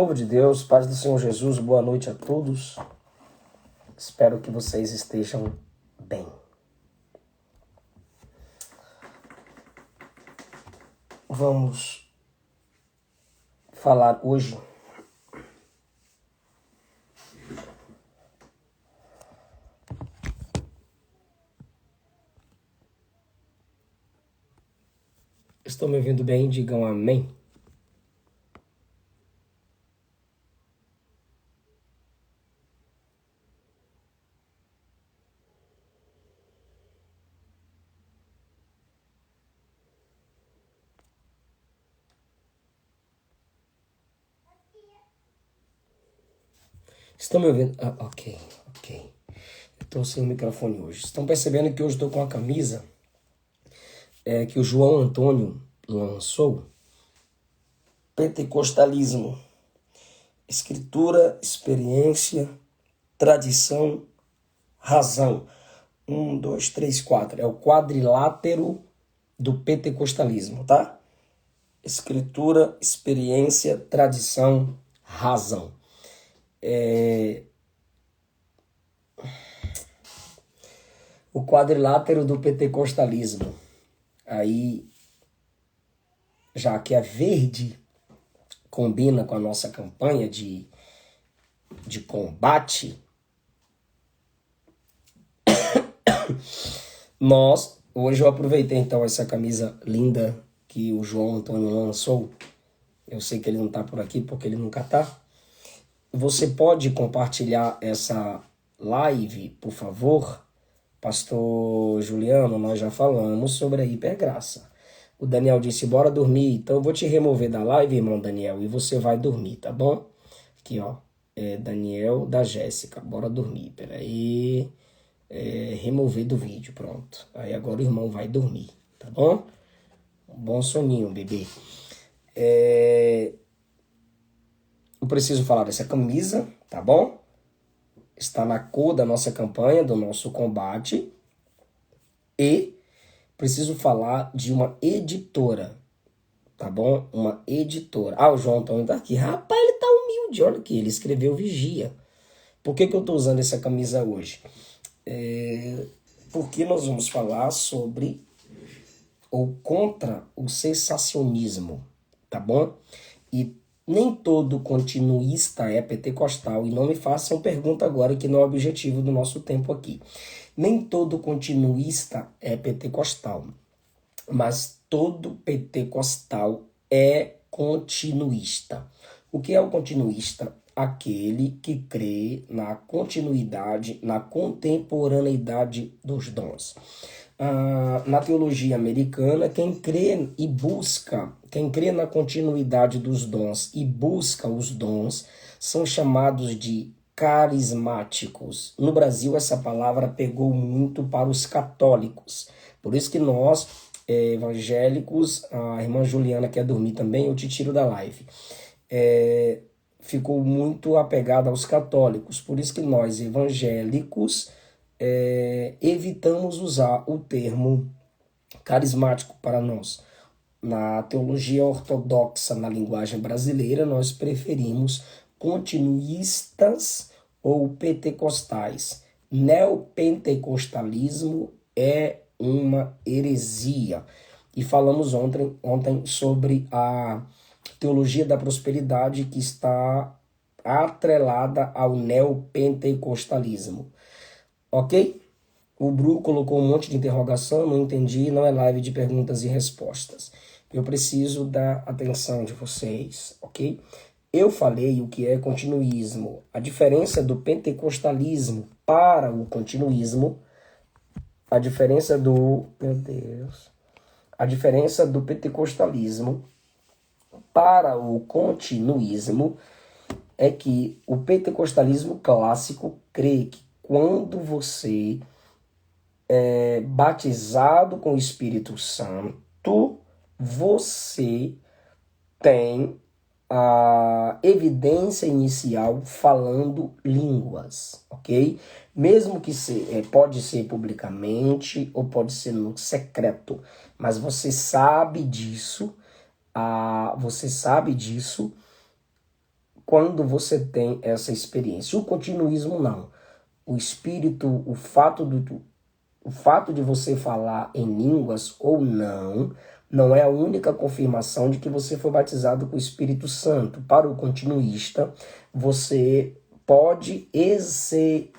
Povo de Deus, paz do Senhor Jesus, boa noite a todos. Espero que vocês estejam bem. Vamos falar hoje Estão me ouvindo bem? Digam amém. Estão me ouvindo? Ok. Estou sem o microfone hoje. Estão percebendo que hoje estou com a camisa que o João Antônio lançou? Pentecostalismo. Escritura, experiência, tradição, razão. 1, 2, 3, 4. É o quadrilátero do pentecostalismo, tá? Escritura, experiência, tradição, razão. O quadrilátero do pentecostalismo. Aí, já que é verde, combina com a nossa campanha de combate, hoje eu aproveitei então essa camisa linda que o João Antônio lançou. Eu sei que ele não está por aqui porque ele nunca está. Você pode compartilhar essa live, por favor? Pastor Juliano, nós já falamos sobre a hipergraça. O Daniel disse, bora dormir. Então eu vou te remover da live, irmão Daniel, e você vai dormir, tá bom? Aqui, ó. Daniel da Jéssica, bora dormir. Peraí. Remover do vídeo, pronto. Aí agora o irmão vai dormir, tá bom? Um bom soninho, bebê. Eu preciso falar dessa camisa, tá bom? Está na cor da nossa campanha, do nosso combate. E preciso falar de uma editora, tá bom? Uma editora. O João Antônio tá aqui. Rapaz, ele tá humilde. Olha aqui, ele escreveu Vigia. Por que eu tô usando essa camisa hoje? Porque nós vamos falar sobre ou contra o cessacionismo, tá bom? E nem todo continuista é pentecostal. E não me façam pergunta agora, que não é o objetivo do nosso tempo aqui. Nem todo continuista é pentecostal, mas todo pentecostal é continuista. O que é o continuista? Aquele que crê na continuidade, na contemporaneidade dos dons. Na teologia americana, quem crê na continuidade dos dons e busca os dons, são chamados de carismáticos. No Brasil, essa palavra pegou muito para os católicos. Por isso que nós, evangélicos, a irmã Juliana quer dormir também, eu te tiro da live. Ficou muito apegada aos católicos. Por isso que nós, evangélicos, evitamos usar o termo carismático para nós. Na teologia ortodoxa, na linguagem brasileira, nós preferimos continuistas ou pentecostais. Neopentecostalismo é uma heresia. E falamos ontem sobre a teologia da prosperidade, que está atrelada ao neopentecostalismo. Ok? O Bru colocou um monte de interrogação, não entendi, não é live de perguntas e respostas. Eu preciso da atenção de vocês, ok? Eu falei o que é continuismo. A diferença do pentecostalismo para o continuismo, a diferença do pentecostalismo para o continuismo é que o pentecostalismo clássico crê que quando você é batizado com o Espírito Santo, você tem a evidência inicial falando línguas, ok? Mesmo que pode ser publicamente ou pode ser no secreto, mas você sabe disso quando você tem essa experiência. O continuismo não. O espírito, o fato de você falar em línguas ou não é a única confirmação de que você foi batizado com o Espírito Santo. Para o continuista, você pode ser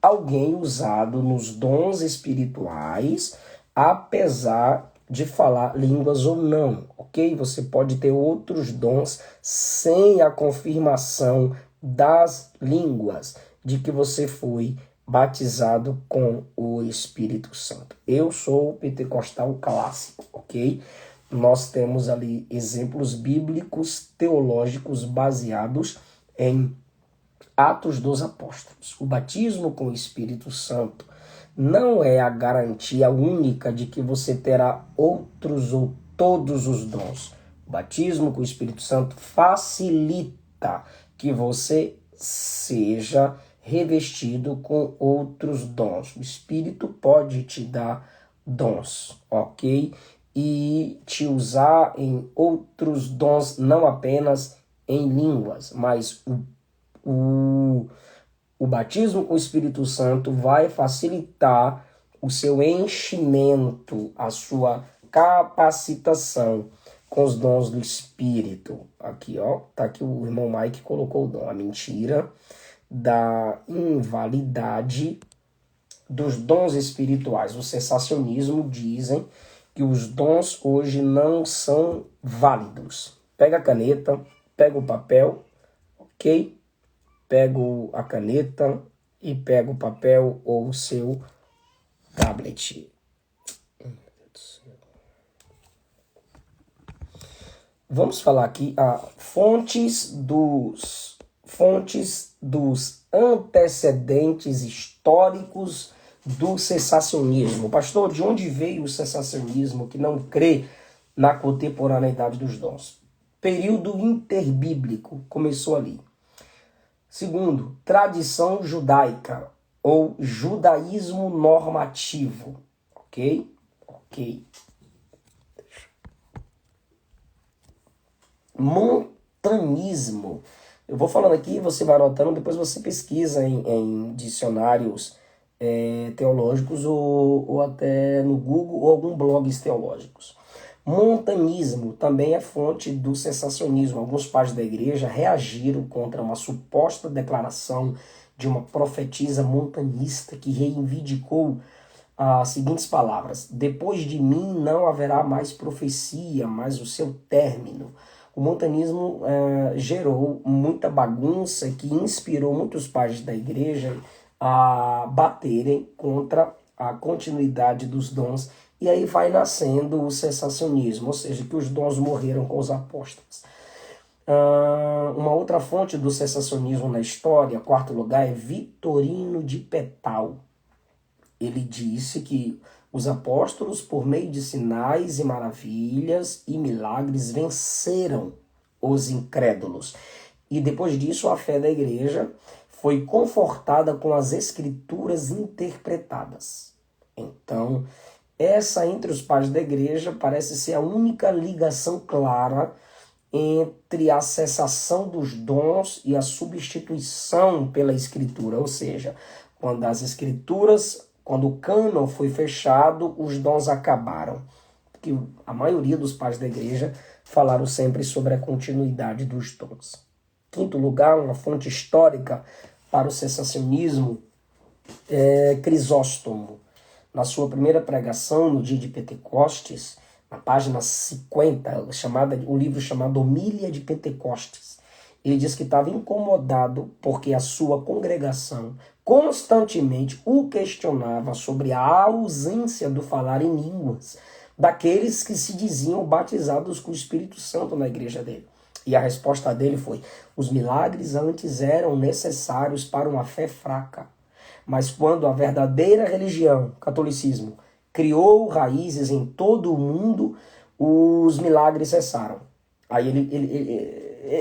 alguém usado nos dons espirituais, apesar de falar línguas ou não, ok? Você pode ter outros dons sem a confirmação das línguas, de que você foi batizado com o Espírito Santo. Eu sou pentecostal clássico, ok? Nós temos ali exemplos bíblicos, teológicos, baseados em Atos dos Apóstolos. O batismo com o Espírito Santo não é a garantia única de que você terá outros ou todos os dons. O batismo com o Espírito Santo facilita que você seja revestido com outros dons. O Espírito pode te dar dons, ok? E te usar em outros dons, não apenas em línguas, mas o batismo com o Espírito Santo vai facilitar o seu enchimento, a sua capacitação com os dons do Espírito. Aqui, ó, tá aqui o irmão Mike colocou o dom. A mentira da invalidade dos dons espirituais. O sensacionismo dizem que os dons hoje não são válidos. Pega a caneta, pega o papel, ok? Pego a caneta e pego o papel ou o seu tablet. Vamos falar aqui fontes dos antecedentes históricos do sensacionismo. Pastor, de onde veio o sensacionismo que não crê na contemporaneidade dos dons? Período interbíblico, começou ali. Segundo, tradição judaica ou judaísmo normativo, ok? Ok. Montanismo. Eu vou falando aqui, você vai anotando, depois você pesquisa em dicionários teológicos ou até no Google ou algum blogs teológicos. Montanismo também é fonte do sensacionismo. Alguns pais da igreja reagiram contra uma suposta declaração de uma profetisa montanista que reivindicou as seguintes palavras: depois de mim não haverá mais profecia, mas o seu término. O montanismo gerou muita bagunça que inspirou muitos pais da igreja a baterem contra a continuidade dos dons. E aí vai nascendo o sensacionismo, ou seja, que os dons morreram com os apóstolos. Uma outra fonte do sensacionismo na história, quarto lugar, é Vitorino de Petal. Ele disse que os apóstolos, por meio de sinais e maravilhas e milagres, venceram os incrédulos. E depois disso, a fé da igreja foi confortada com as escrituras interpretadas. Então, essa entre os pais da igreja parece ser a única ligação clara entre a cessação dos dons e a substituição pela escritura. Ou seja, quando o cânon foi fechado, os dons acabaram. Que a maioria dos pais da igreja falaram sempre sobre a continuidade dos dons. Quinto lugar, uma fonte histórica para o sensacionismo é Crisóstomo. Na sua primeira pregação, no dia de Pentecostes, na página 50, o livro chamado Homília de Pentecostes, ele diz que estava incomodado porque a sua congregação constantemente o questionava sobre a ausência do falar em línguas daqueles que se diziam batizados com o Espírito Santo na igreja dele. E a resposta dele foi: os milagres antes eram necessários para uma fé fraca. Mas quando a verdadeira religião, catolicismo, criou raízes em todo o mundo, os milagres cessaram. Aí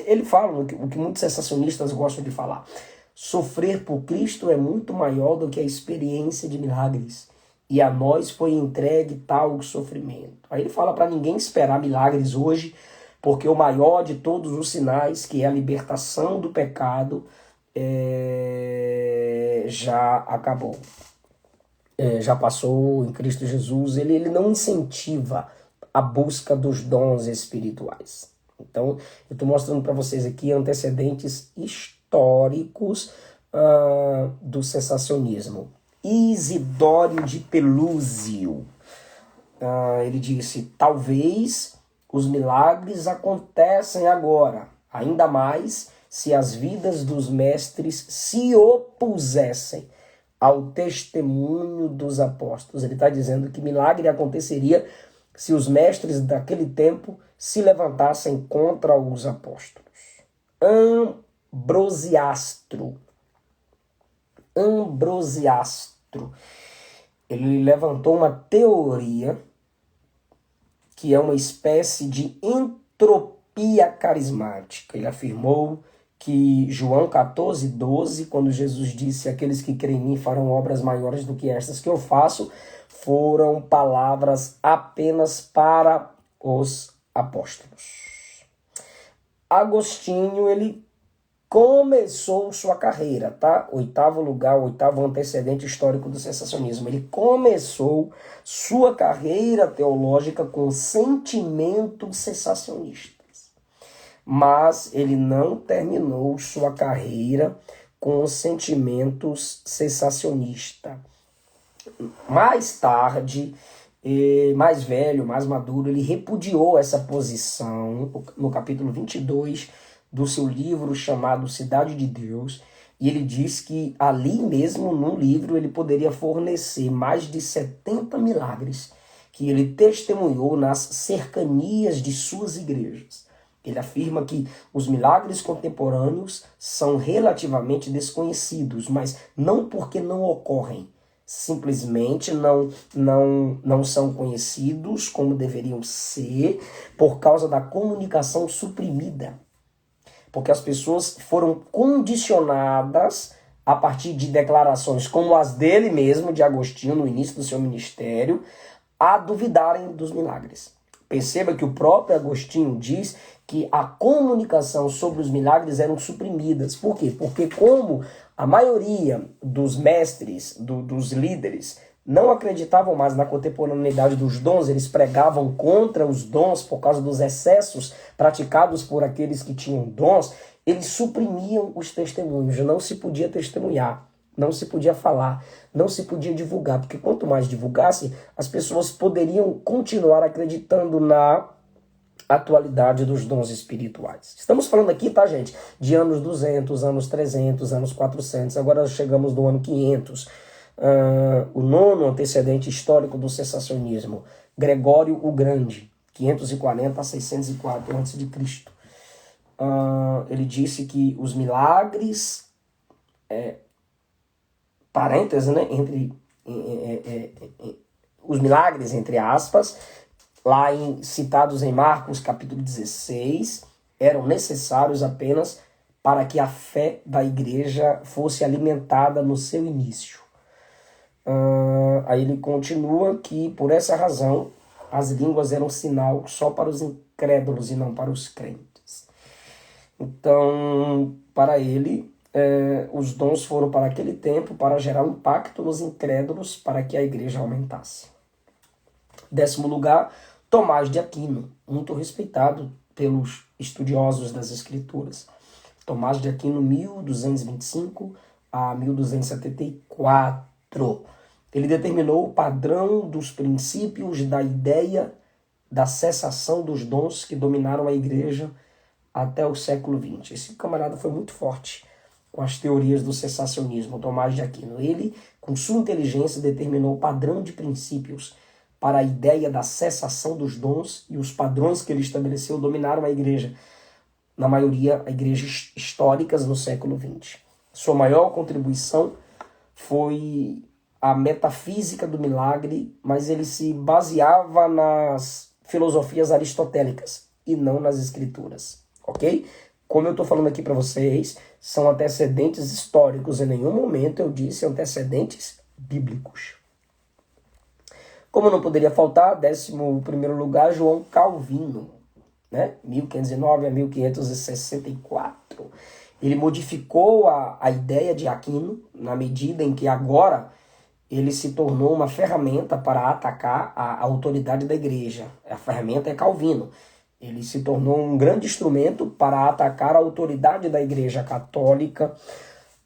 ele fala o que muitos sensacionistas gostam de falar: sofrer por Cristo é muito maior do que a experiência de milagres, e a nós foi entregue tal sofrimento. Aí ele fala para ninguém esperar milagres hoje, porque o maior de todos os sinais, que é a libertação do pecado, já acabou. Já passou em Cristo Jesus. Ele não incentiva a busca dos dons espirituais. Então, eu estou mostrando para vocês aqui antecedentes históricos do cessacionismo. Isidório de Pelúzio, ele disse: talvez os milagres acontecem agora, ainda mais se as vidas dos mestres se opusessem ao testemunho dos apóstolos. Ele está dizendo que milagre aconteceria se os mestres daquele tempo se levantassem contra os apóstolos. Ambrosiastro, ele levantou uma teoria que é uma espécie de entropia carismática. Ele afirmou que João 14:12, quando Jesus disse: aqueles que creem em mim farão obras maiores do que estas que eu faço, foram palavras apenas para os apóstolos. Agostinho, ele começou sua carreira, tá? Oitavo antecedente histórico do cessacionismo. Ele começou sua carreira teológica com sentimentos cessacionistas, mas ele não terminou sua carreira com sentimentos cessacionistas. Mais tarde, mais velho, mais maduro, ele repudiou essa posição no capítulo 22 do seu livro chamado Cidade de Deus, e ele diz que ali mesmo no livro ele poderia fornecer mais de 70 milagres que ele testemunhou nas cercanias de suas igrejas. Ele afirma que os milagres contemporâneos são relativamente desconhecidos, mas não porque não ocorrem, simplesmente não são conhecidos como deveriam ser por causa da comunicação suprimida. Porque as pessoas foram condicionadas a partir de declarações como as dele mesmo, de Agostinho, no início do seu ministério, a duvidarem dos milagres. Perceba que o próprio Agostinho diz que a comunicação sobre os milagres eram suprimidas. Por quê? Porque como a maioria dos mestres, dos líderes, não acreditavam mais na contemporaneidade dos dons, eles pregavam contra os dons por causa dos excessos praticados por aqueles que tinham dons, eles suprimiam os testemunhos, não se podia testemunhar, não se podia falar, não se podia divulgar, porque quanto mais divulgasse, as pessoas poderiam continuar acreditando na atualidade dos dons espirituais. Estamos falando aqui, tá, gente, de anos 200, anos 300, anos 400, agora chegamos no ano 500, o nono antecedente histórico do cessacionismo, Gregório o Grande, 540 a 604 a.C. Ele disse que os milagres, parênteses, né, os milagres, entre aspas, lá citados em Marcos capítulo 16, eram necessários apenas para que a fé da igreja fosse alimentada no seu início. Aí ele continua que, por essa razão, as línguas eram sinal só para os incrédulos e não para os crentes. Então, para ele, os dons foram para aquele tempo para gerar um impacto nos incrédulos para que a igreja aumentasse. 10º lugar, Tomás de Aquino, muito respeitado pelos estudiosos das Escrituras. Tomás de Aquino, 1225 a 1274. Ele determinou o padrão dos princípios da ideia da cessação dos dons que dominaram a igreja até o século XX. Esse camarada foi muito forte com as teorias do cessacionismo, Tomás de Aquino. Ele, com sua inteligência, determinou o padrão de princípios para a ideia da cessação dos dons, e os padrões que ele estabeleceu dominaram a igreja, na maioria, igrejas históricas no século XX. Sua maior contribuição foi a metafísica do milagre, mas ele se baseava nas filosofias aristotélicas e não nas escrituras, ok? Como eu estou falando aqui para vocês, são antecedentes históricos, em nenhum momento eu disse antecedentes bíblicos. Como não poderia faltar, 11º lugar, João Calvino. né? 1509 a 1564. Ele modificou a ideia de Aquino na medida em que agora ele se tornou uma ferramenta para atacar a autoridade da igreja. A ferramenta é Calvino. Ele se tornou um grande instrumento para atacar a autoridade da igreja católica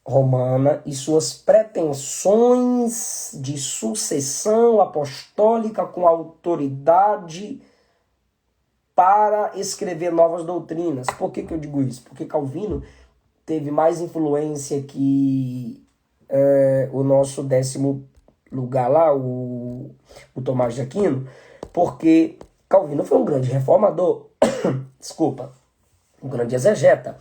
romana e suas pretensões de sucessão apostólica com autoridade para escrever novas doutrinas. Por que eu digo isso? Porque Calvino teve mais influência que o nosso 10º lugar lá, o Tomás de Aquino, porque Calvino foi um grande reformador, desculpa, um grande exegeta.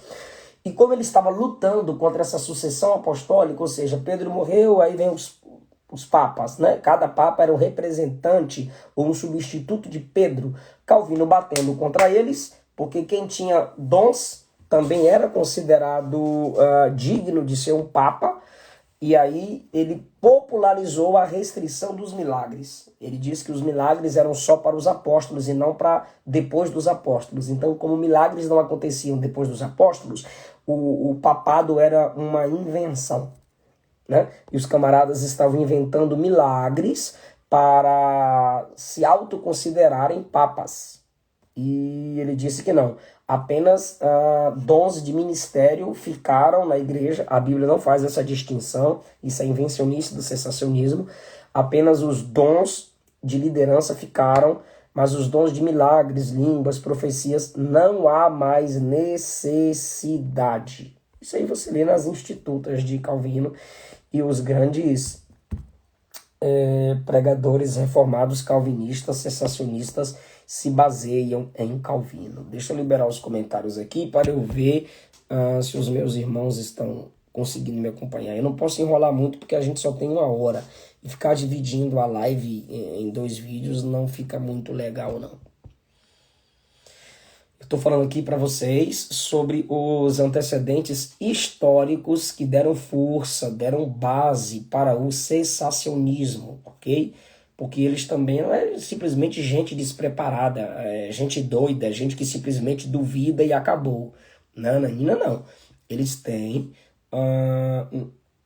E como ele estava lutando contra essa sucessão apostólica, ou seja, Pedro morreu, aí vem os papas, né? Cada papa era um representante ou um substituto de Pedro. Calvino batendo contra eles, porque quem tinha dons também era considerado digno de ser um papa. E aí ele popularizou a restrição dos milagres. Ele disse que os milagres eram só para os apóstolos e não para depois dos apóstolos. Então, como milagres não aconteciam depois dos apóstolos, o papado era uma invenção, né? E os camaradas estavam inventando milagres para se autoconsiderarem papas. E ele disse que não. Apenas dons de ministério ficaram na igreja. A Bíblia não faz essa distinção. Isso é invencionice do sensacionismo. Apenas os dons de liderança ficaram, mas os dons de milagres, línguas, profecias, não há mais necessidade. Isso aí você lê nas Institutas de Calvino e os grandes pregadores reformados calvinistas, sensacionistas, se baseiam em Calvino. Deixa eu liberar os comentários aqui para eu ver se os meus irmãos estão conseguindo me acompanhar. Eu não posso enrolar muito porque a gente só tem 1 hora. E ficar dividindo a live em 2 vídeos não fica muito legal, não. Eu estou falando aqui para vocês sobre os antecedentes históricos que deram força, deram base para o cessacionismo, ok? Porque eles também não é simplesmente gente despreparada, gente doida, gente que simplesmente duvida e acabou. Não, não. Eles têm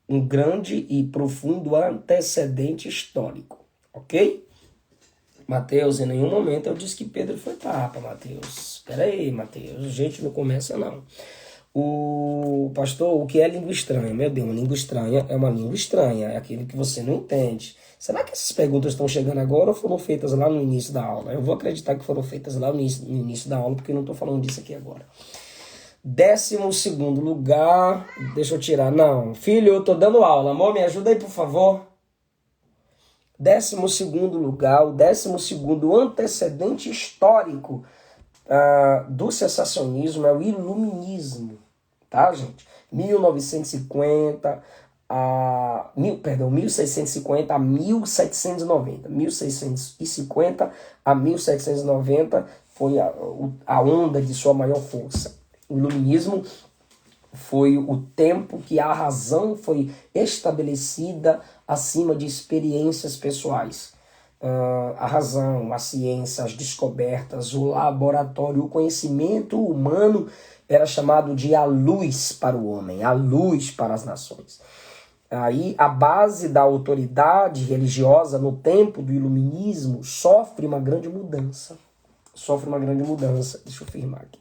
um grande e profundo antecedente histórico, ok? Mateus, em nenhum momento eu disse que Pedro foi papa, Mateus. Espera aí, Mateus, gente não começa não. O pastor, o que é língua estranha? Meu Deus, uma língua estranha é uma língua estranha, é aquilo que você não entende. Será que essas perguntas estão chegando agora ou foram feitas lá no início da aula? Eu vou acreditar que foram feitas lá no início da aula, porque eu não estou falando disso aqui agora. 12º lugar, deixa eu tirar, não. Filho, eu estou dando aula, amor, me ajuda aí, por favor. 12º lugar, o 12º antecedente histórico do sensacionismo é o iluminismo, tá, gente? 1650 a 1650 a 1790. 1650 a 1790 foi a onda de sua maior força. O iluminismo foi o tempo que a razão foi estabelecida acima de experiências pessoais. A razão, a ciência, as descobertas, o laboratório, o conhecimento humano era chamado de a luz para o homem, a luz para as nações. Aí a base da autoridade religiosa no tempo do iluminismo sofre uma grande mudança. Deixa eu firmar aqui.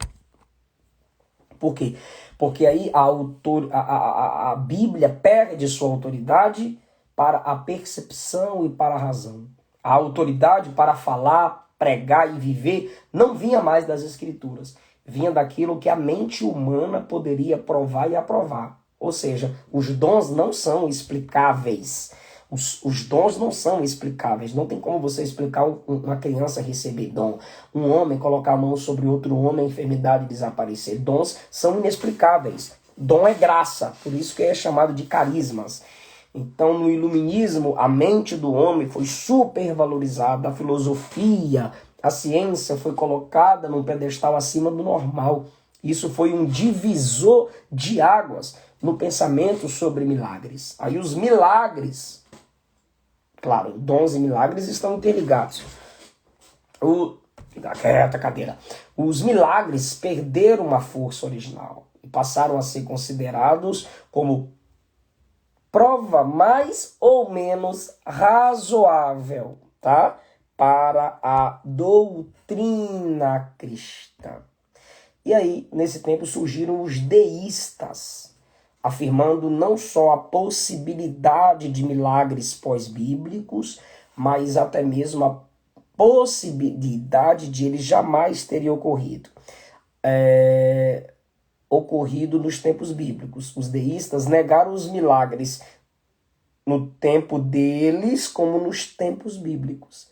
Por quê? Porque aí a Bíblia perde sua autoridade para a percepção e para a razão. A autoridade para falar, pregar e viver não vinha mais das Escrituras. Vinha daquilo que a mente humana poderia provar e aprovar. Ou seja, os dons não são explicáveis. Os dons não são explicáveis. Não tem como você explicar uma criança receber dom. Um homem colocar a mão sobre outro homem, a enfermidade desaparecer. Dons são inexplicáveis. Dom é graça, por isso que é chamado de carismas. Então, no iluminismo, a mente do homem foi supervalorizada, a filosofia, a ciência foi colocada num pedestal acima do normal. Isso foi um divisor de águas no pensamento sobre milagres. Aí os milagres, claro, dons e milagres estão interligados. Fica quieta, cadeira. Os milagres perderam uma força original e passaram a ser considerados como prova mais ou menos razoável, tá? Para a doutrina cristã. E aí, nesse tempo, surgiram os deístas, afirmando não só a possibilidade de milagres pós-bíblicos, mas até mesmo a possibilidade de eles jamais terem ocorrido nos tempos bíblicos. Os deístas negaram os milagres no tempo deles como nos tempos bíblicos.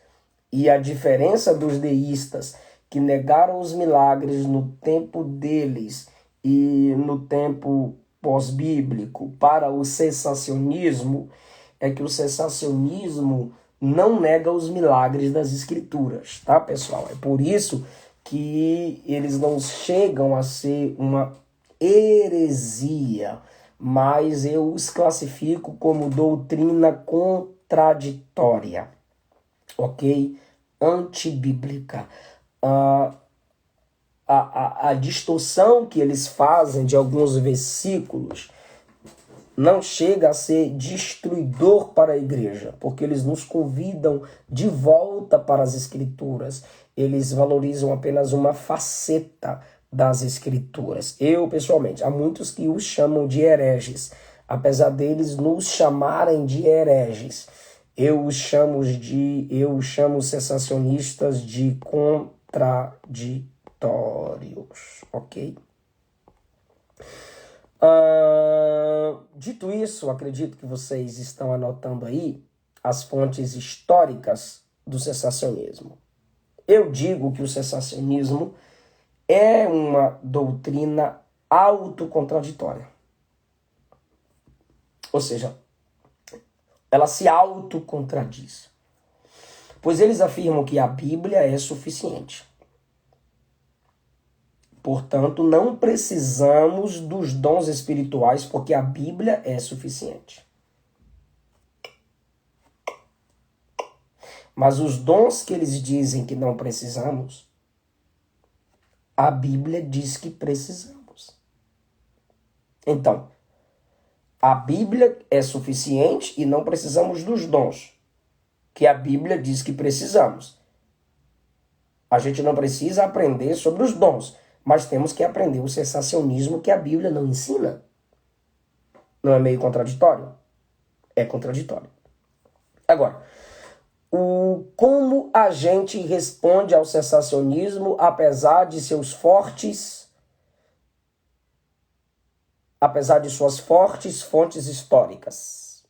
E a diferença dos deístas que negaram os milagres no tempo deles e no tempo pós-bíblico para o cessacionismo é que o cessacionismo não nega os milagres das escrituras, tá, pessoal? É por isso que eles não chegam a ser uma heresia, mas eu os classifico como doutrina contraditória, ok? Antibíblica. A distorção que eles fazem de alguns versículos não chega a ser destruidor para a igreja, porque eles nos convidam de volta para as escrituras. Eles valorizam apenas uma faceta das escrituras. Eu, pessoalmente, há muitos que os chamam de hereges. Apesar deles nos chamarem de hereges, eu os chamo os cessacionistas de contraditórios, ok? Dito isso, acredito que vocês estão anotando aí as fontes históricas do cessacionismo. Eu digo que o cessacionismo é uma doutrina autocontraditória. Ou seja, ela se autocontradis. Pois eles afirmam que a Bíblia é suficiente. Portanto, não precisamos dos dons espirituais, porque a Bíblia é suficiente. Mas os dons que eles dizem que não precisamos, a Bíblia diz que precisamos. Então, a Bíblia é suficiente e não precisamos dos dons, que a Bíblia diz que precisamos. A gente não precisa aprender sobre os dons, mas temos que aprender o cessacionismo que a Bíblia não ensina. Não é meio contraditório? É contraditório. Agora, como a gente responde ao cessacionismo apesar de suas fortes fontes históricas?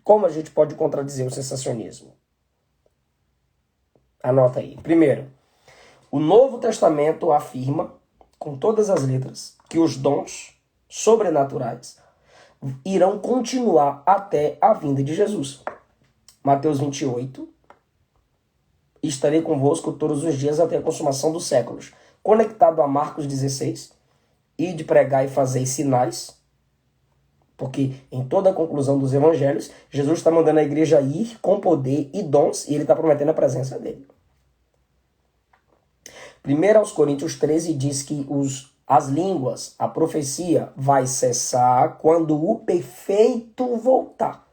Como a gente pode contradizer o cessacionismo? Anota aí. Primeiro, o Novo Testamento afirma, com todas as letras, que os dons sobrenaturais irão continuar até a vinda de Jesus. Mateus 28, estarei convosco todos os dias até a consumação dos séculos. Conectado a Marcos 16, ide pregar e fazer sinais, porque em toda a conclusão dos evangelhos, Jesus está mandando a igreja ir com poder e dons, e ele está prometendo a presença dele. 1 aos Coríntios 13 diz que as línguas, a profecia, vai cessar quando o perfeito voltar.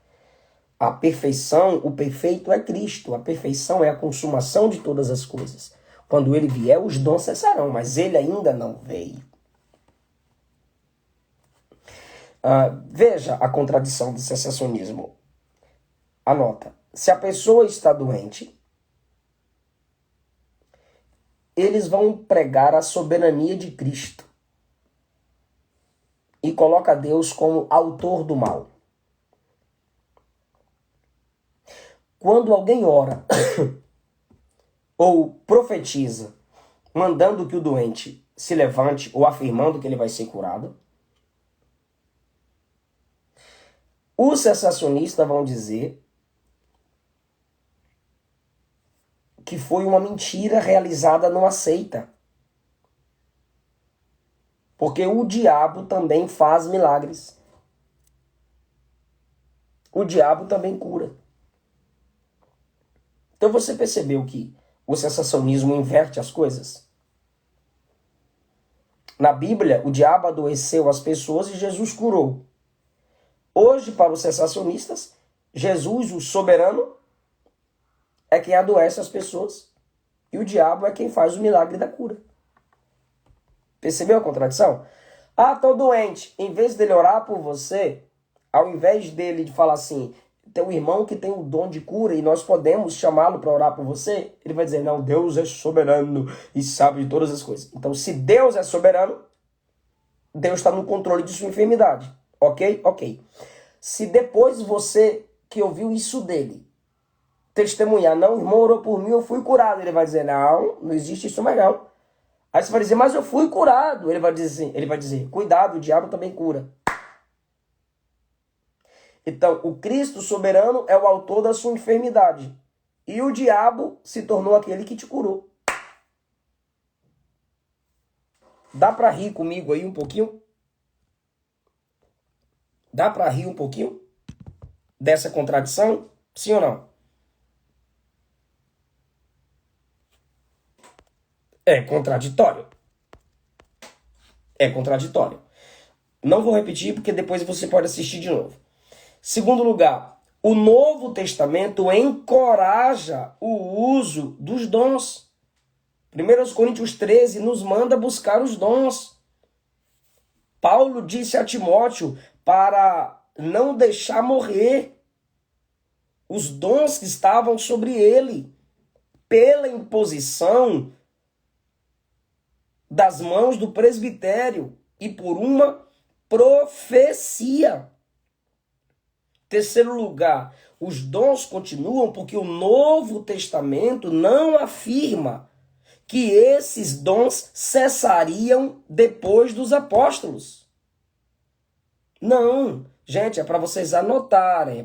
A perfeição, o perfeito é Cristo. A perfeição é a consumação de todas as coisas. Quando ele vier, os dons cessarão, mas ele ainda não veio. Veja a contradição do cessacionismo. Anota. Se a pessoa está doente, eles vão pregar a soberania de Cristo e coloca Deus como autor do mal. Quando alguém ora ou profetiza, mandando que o doente se levante ou afirmando que ele vai ser curado, os cessacionistas vão dizer que foi uma mentira realizada numa seita. Porque o diabo também faz milagres. O diabo também cura. Então você percebeu que O sensacionismo inverte as coisas. Na Bíblia, o diabo adoeceu as pessoas e Jesus curou. Hoje, para os sensacionistas, Jesus, o soberano, é quem adoece as pessoas e o diabo é quem faz o milagre da cura. Percebeu a contradição? Ah, tô doente. Em vez dele orar por você, ao invés dele de falar assim, tem um irmão que tem o dom de cura e nós podemos chamá-lo para orar por você, ele vai dizer, não, Deus é soberano e sabe de todas as coisas. Então, se Deus é soberano, Deus está no controle de sua enfermidade. Ok? Ok. Se depois você que ouviu isso dele testemunhar, não, o irmão orou por mim, eu fui curado, ele vai dizer, não, não existe isso mais não. Aí você vai dizer, mas eu fui curado. Ele vai dizer, cuidado, o diabo também cura. Então, o Cristo soberano é o autor da sua enfermidade. E o diabo se tornou aquele que te curou. Dá para rir comigo aí um pouquinho? Dá para rir um pouquinho dessa contradição? Sim ou não? É contraditório. É contraditório. Não vou repetir porque depois você pode assistir de novo. Segundo lugar, o Novo Testamento encoraja o uso dos dons. 1 Coríntios 13 nos manda buscar os dons. Paulo disse a Timóteo para não deixar morrer os dons que estavam sobre ele pela imposição das mãos do presbitério e por uma profecia. Terceiro lugar, os dons continuam porque o Novo Testamento não afirma que esses dons cessariam depois dos apóstolos. Não, gente, é para vocês anotarem,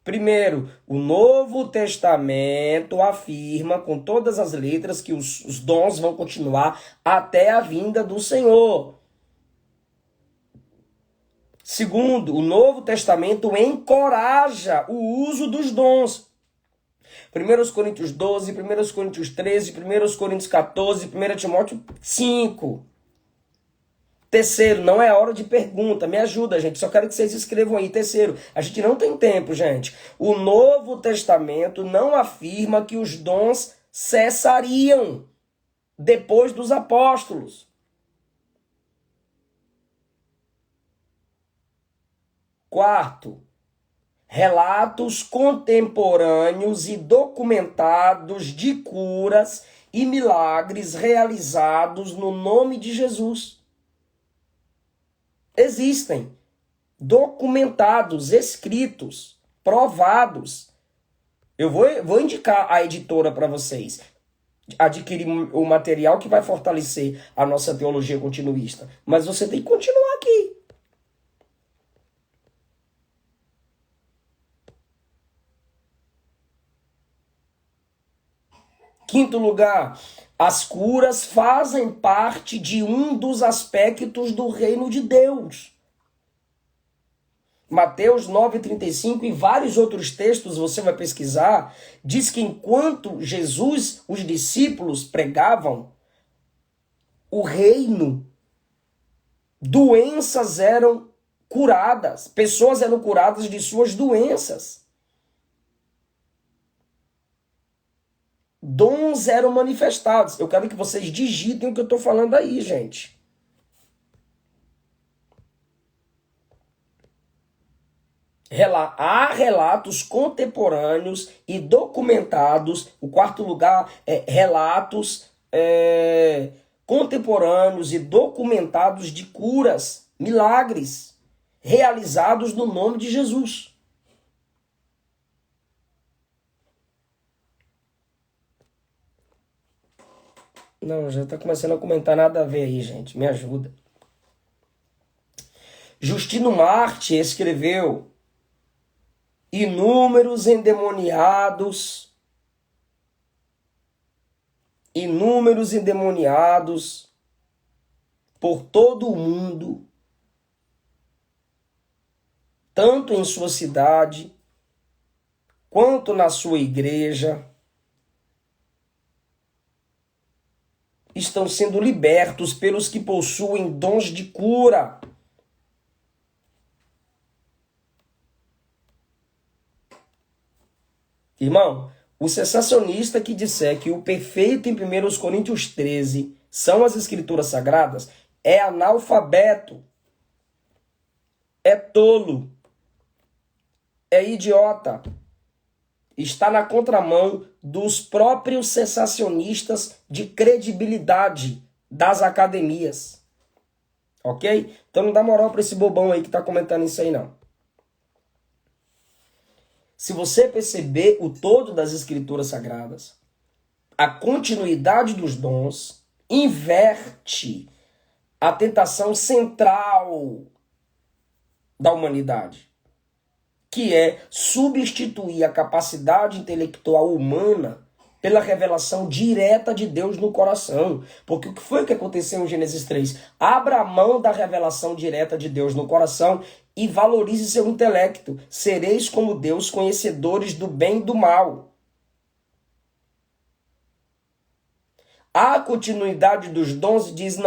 Primeiro, o Novo Testamento afirma com todas as letras que os dons vão continuar até a vinda do Senhor. Segundo, o Novo Testamento encoraja o uso dos dons. 1 Coríntios 12, 1 Coríntios 13, 1 Coríntios 14, 1 Timóteo 5. Terceiro, não é hora de pergunta, me ajuda, gente, só quero que vocês escrevam aí. Terceiro, a gente não tem tempo, gente. O Novo Testamento não afirma que os dons cessariam depois dos apóstolos. Quarto, relatos contemporâneos e documentados de curas e milagres realizados no nome de Jesus. Existem documentados, escritos, provados. Eu vou indicar a editora para vocês. Adquirir o material que vai fortalecer a nossa teologia continuista. Mas você tem que continuar aqui. Quinto lugar, as curas fazem parte de um dos aspectos do reino de Deus. Mateus 9,35 e vários outros textos você vai pesquisar, diz que enquanto Jesus, os discípulos pregavam o reino, doenças eram curadas, pessoas eram curadas de suas doenças. Dons eram manifestados. Eu quero que vocês digitem o que eu estou falando aí, gente. Há relatos contemporâneos e documentados. O quarto lugar é relatos contemporâneos e documentados de curas, milagres, realizados no nome de Jesus. Não, já está começando a comentar nada a ver aí, gente. Me ajuda. Justino Marte escreveu: inúmeros endemoniados por todo o mundo, tanto em sua cidade, quanto na sua igreja, estão sendo libertos pelos que possuem dons de cura. Irmão, o sensacionista que disser que o perfeito em 1 Coríntios 13 são as escrituras sagradas é analfabeto, é tolo, é idiota. Está na contramão dos próprios sensacionistas de credibilidade das academias. Ok? Então não dá moral para esse bobão aí que está comentando isso aí, não. Se você perceber o todo das escrituras sagradas, a continuidade dos dons inverte a tentação central da humanidade, que é substituir a capacidade intelectual humana pela revelação direta de Deus no coração. Porque o que foi que aconteceu em Gênesis 3? Abra a mão da revelação direta de Deus no coração e valorize seu intelecto. Sereis como Deus, conhecedores do bem e do mal. A continuidade dos dons diz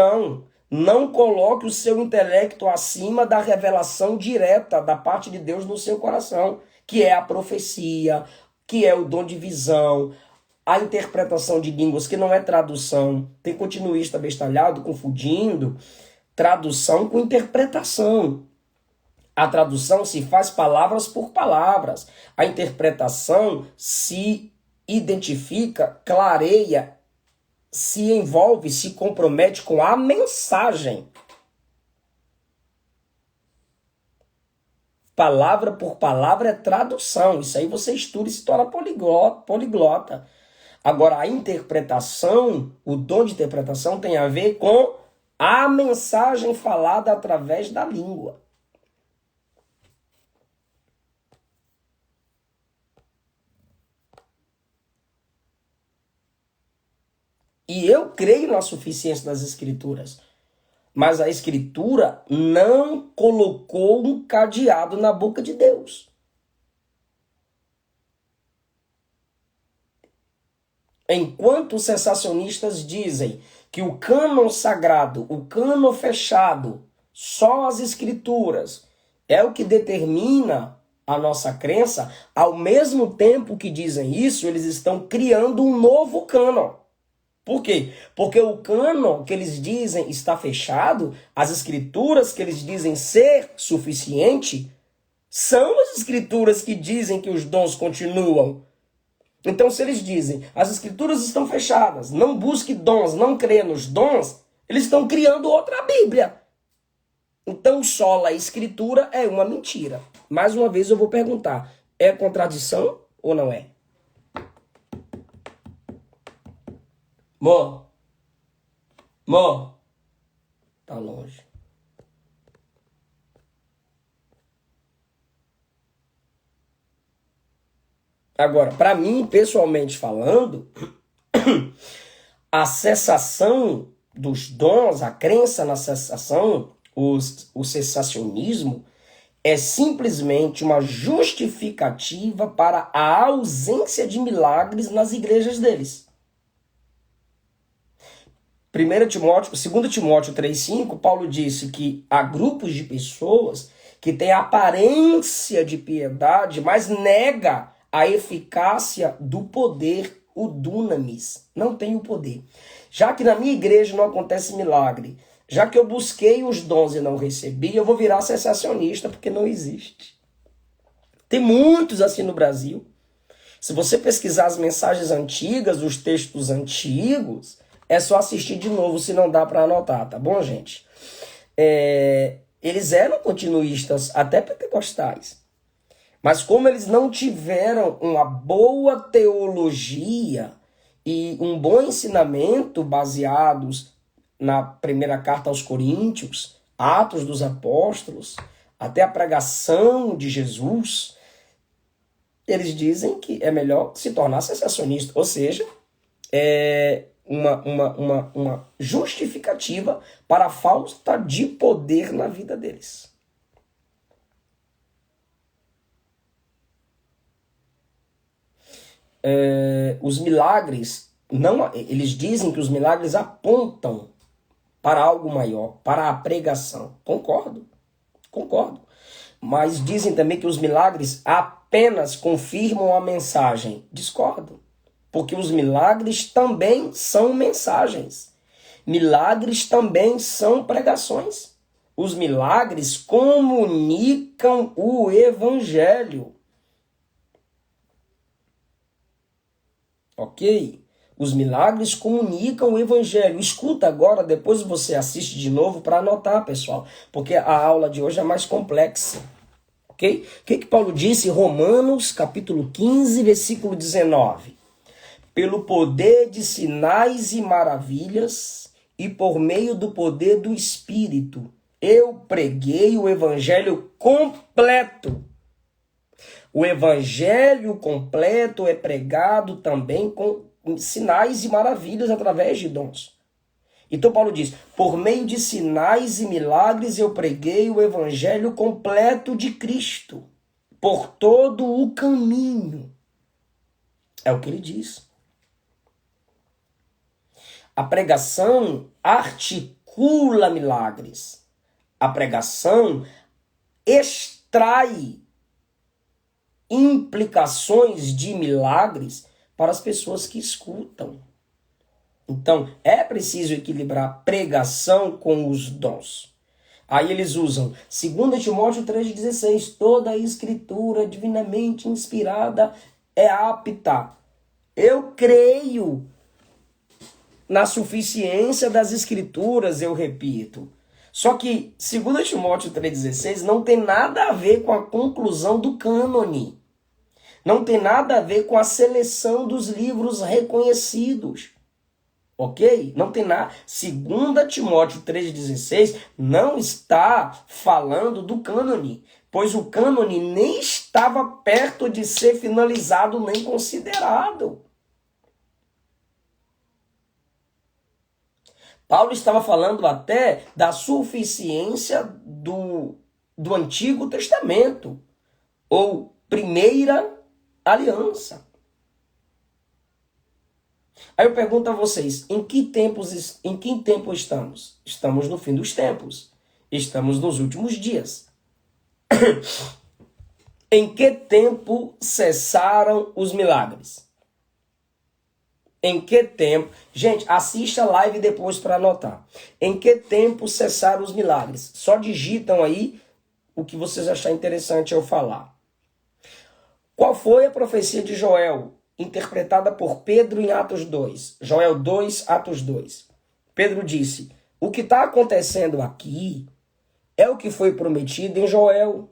não coloque o seu intelecto acima da revelação direta da parte de Deus no seu coração, que é a profecia, que é o dom de visão, a interpretação de línguas, que não é tradução. Tem continuista bestalhado, confundindo tradução com interpretação. A tradução se faz palavras por palavras. A interpretação se identifica, clareia, se envolve, se compromete com a mensagem. Palavra por palavra é tradução. Isso aí você estuda e se torna poliglota. Agora, a interpretação, o dom de interpretação tem a ver com a mensagem falada através da língua. E eu creio na suficiência das Escrituras. Mas a Escritura não colocou um cadeado na boca de Deus. Enquanto os sensacionistas dizem que o cânon sagrado, o cânon fechado, só as Escrituras, é o que determina a nossa crença, ao mesmo tempo que dizem isso, eles estão criando um novo cânon. Por quê? Porque o cânon que eles dizem está fechado, as escrituras que eles dizem ser suficiente, são as escrituras que dizem que os dons continuam. Então, se eles dizem, as escrituras estão fechadas, não busque dons, não crê nos dons, eles estão criando outra Bíblia. Então, sola a escritura é uma mentira. Mais uma vez eu vou perguntar, é contradição ou não é? Mó, tá longe. Agora, para mim, pessoalmente falando, a cessação dos dons, a crença na cessação, o cessacionismo, é simplesmente uma justificativa para a ausência de milagres nas igrejas deles. 2 Timóteo 3,5, Paulo disse que há grupos de pessoas que têm aparência de piedade, mas nega a eficácia do poder, o dunamis. Não tem o poder. Já que na minha igreja não acontece milagre, já que eu busquei os dons e não recebi, eu vou virar sensacionista, porque não existe. Tem muitos assim no Brasil. Se você pesquisar as mensagens antigas, os textos antigos, é só assistir de novo, se não dá para anotar, tá bom, gente? Eles eram continuistas, até pentecostais. Mas como eles não tiveram uma boa teologia e um bom ensinamento baseados na primeira carta aos Coríntios, Atos dos Apóstolos, até a pregação de Jesus, eles dizem que é melhor se tornar sensacionista, ou seja, uma justificativa para a falta de poder na vida deles. Os milagres não, eles dizem que os milagres apontam para algo maior, para a pregação. Concordo, concordo. Mas dizem também que os milagres apenas confirmam a mensagem. Discordo. Porque os milagres também são mensagens. Milagres também são pregações. Os milagres comunicam o evangelho. Ok? Os milagres comunicam o evangelho. Escuta agora, depois você assiste de novo para anotar, pessoal. Porque a aula de hoje é mais complexa. Ok? O que Paulo disse em Romanos, capítulo 15, versículo 19? Pelo poder de sinais e maravilhas e por meio do poder do Espírito, eu preguei o evangelho completo. O evangelho completo é pregado também com sinais e maravilhas através de dons. Então Paulo diz, por meio de sinais e milagres eu preguei o evangelho completo de Cristo, por todo o caminho. É o que ele diz. A pregação articula milagres. A pregação extrai implicações de milagres para as pessoas que escutam. Então, é preciso equilibrar pregação com os dons. Aí eles usam 2 Timóteo 3,16, toda a escritura divinamente inspirada é apta. Eu creio na suficiência das escrituras, eu repito. Só que 2 Timóteo 3,16 não tem nada a ver com a conclusão do cânone. Não tem nada a ver com a seleção dos livros reconhecidos. Ok? Não tem nada. 2 Timóteo 3,16 não está falando do cânone, pois o cânone nem estava perto de ser finalizado nem considerado. Paulo estava falando até da suficiência do Antigo Testamento, ou primeira aliança. Aí eu pergunto a vocês, em que tempo estamos? Estamos no fim dos tempos. Estamos nos últimos dias. Em que tempo cessaram os milagres? Em que tempo? Gente, assista a live depois para anotar. Em que tempo cessaram os milagres? Só digitam aí o que vocês acharem interessante eu falar. Qual foi a profecia de Joel, interpretada por Pedro em Atos 2? Joel 2, Atos 2. Pedro disse, o que está acontecendo aqui é o que foi prometido em Joel.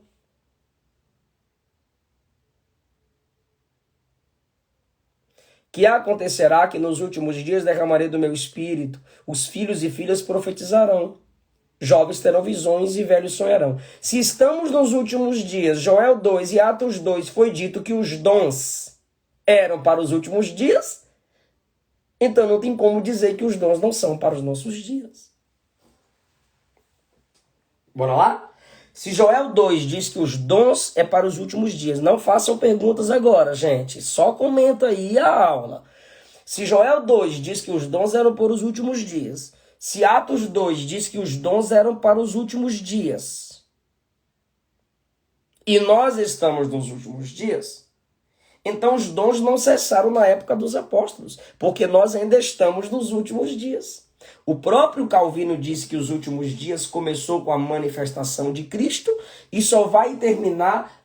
Que acontecerá que nos últimos dias derramarei do meu espírito, os filhos e filhas profetizarão, jovens terão visões e velhos sonharão. Se estamos nos últimos dias, Joel 2 e Atos 2 foi dito que os dons eram para os últimos dias, então não tem como dizer que os dons não são para os nossos dias. Bora lá? Se Joel 2 diz que os dons é para os últimos dias, não façam perguntas agora, gente. Só comenta aí a aula. Se Joel 2 diz que os dons eram para os últimos dias, se Atos 2 diz que os dons eram para os últimos dias, e nós estamos nos últimos dias, então os dons não cessaram na época dos apóstolos, porque nós ainda estamos nos últimos dias. O próprio Calvino disse que os últimos dias começou com a manifestação de Cristo e só vai terminar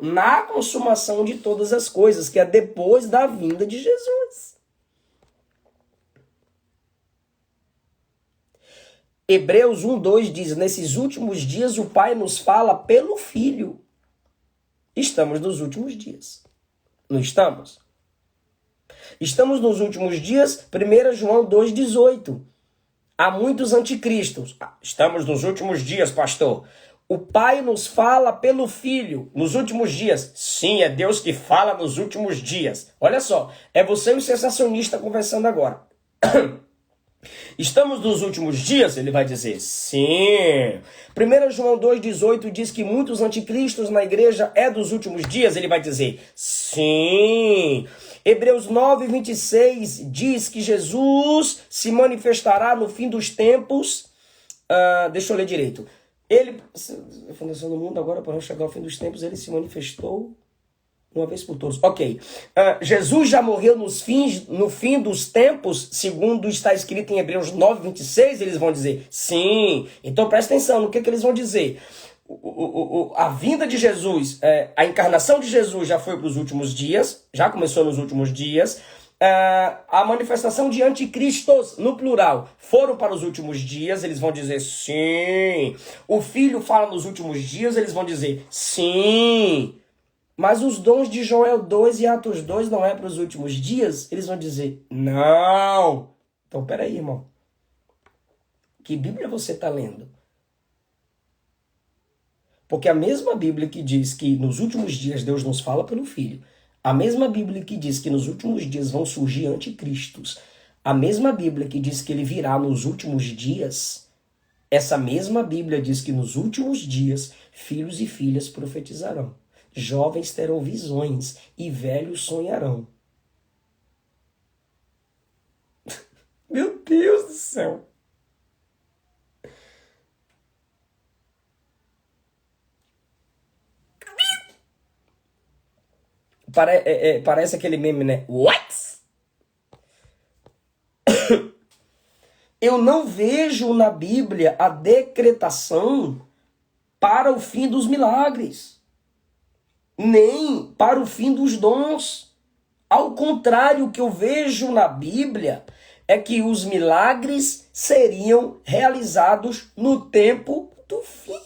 na consumação de todas as coisas, que é depois da vinda de Jesus. Hebreus 1:2 diz, nesses últimos dias o Pai nos fala pelo Filho. Estamos nos últimos dias. Não estamos? Estamos nos últimos dias, 1 João 2,18. Há muitos anticristos. Estamos nos últimos dias, pastor. O Pai nos fala pelo Filho nos últimos dias. Sim, é Deus que fala nos últimos dias. Olha só, é você e o sensacionista conversando agora. Estamos nos últimos dias? Ele vai dizer sim. 1 João 2,18 diz que muitos anticristos na igreja é dos últimos dias? Ele vai dizer sim. Hebreus 9,26 diz que Jesus se manifestará no fim dos tempos. Deixa eu ler direito. Ele, a fundação do mundo agora, para não chegar ao fim dos tempos, ele se manifestou uma vez por todos. Ok. Jesus já morreu no fim dos tempos, segundo está escrito em Hebreus 9,26, eles vão dizer sim. Então presta atenção no que eles vão dizer. A vinda de Jesus, a encarnação de Jesus já foi para os últimos dias, já começou nos últimos dias. A manifestação de anticristos, no plural, foram para os últimos dias, eles vão dizer sim. O Filho fala nos últimos dias, eles vão dizer sim. Mas os dons de Joel 2 e Atos 2 não é para os últimos dias? Eles vão dizer, não. Então, peraí, irmão. Que Bíblia você está lendo? Porque a mesma Bíblia que diz que nos últimos dias Deus nos fala pelo Filho, a mesma Bíblia que diz que nos últimos dias vão surgir anticristos, a mesma Bíblia que diz que ele virá nos últimos dias, essa mesma Bíblia diz que nos últimos dias filhos e filhas profetizarão. Jovens terão visões e velhos sonharão. Meu Deus do céu. Parece aquele meme, né? What? Eu não vejo na Bíblia a decretação para o fim dos milagres, nem para o fim dos dons. Ao contrário, o que eu vejo na Bíblia é que os milagres seriam realizados no tempo do fim.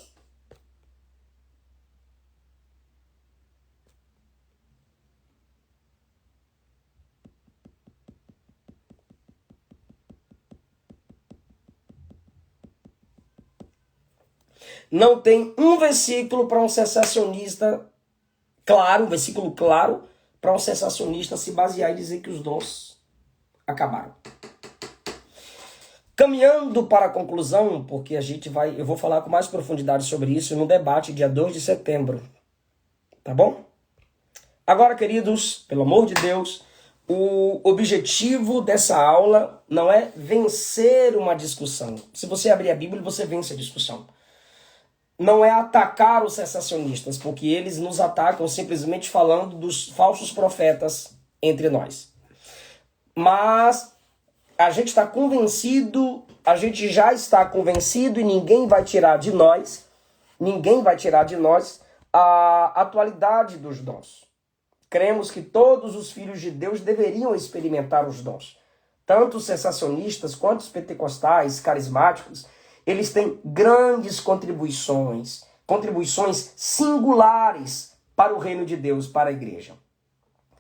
Não tem um versículo para um sensacionista claro, um versículo claro para um sensacionista se basear e dizer que os dons acabaram. Caminhando para a conclusão, porque eu vou falar com mais profundidade sobre isso no debate dia 2 de setembro. Tá bom? Agora, queridos, pelo amor de Deus, o objetivo dessa aula não é vencer uma discussão. Se você abrir a Bíblia, você vence a discussão. Não é atacar os sensacionistas, porque eles nos atacam simplesmente falando dos falsos profetas entre nós. Mas a gente está convencido, a gente já está convencido e ninguém vai tirar de nós a atualidade dos dons. Cremos que todos os filhos de Deus deveriam experimentar os dons. Tanto os sensacionistas quanto os pentecostais, carismáticos, eles têm grandes contribuições singulares para o reino de Deus, para a igreja.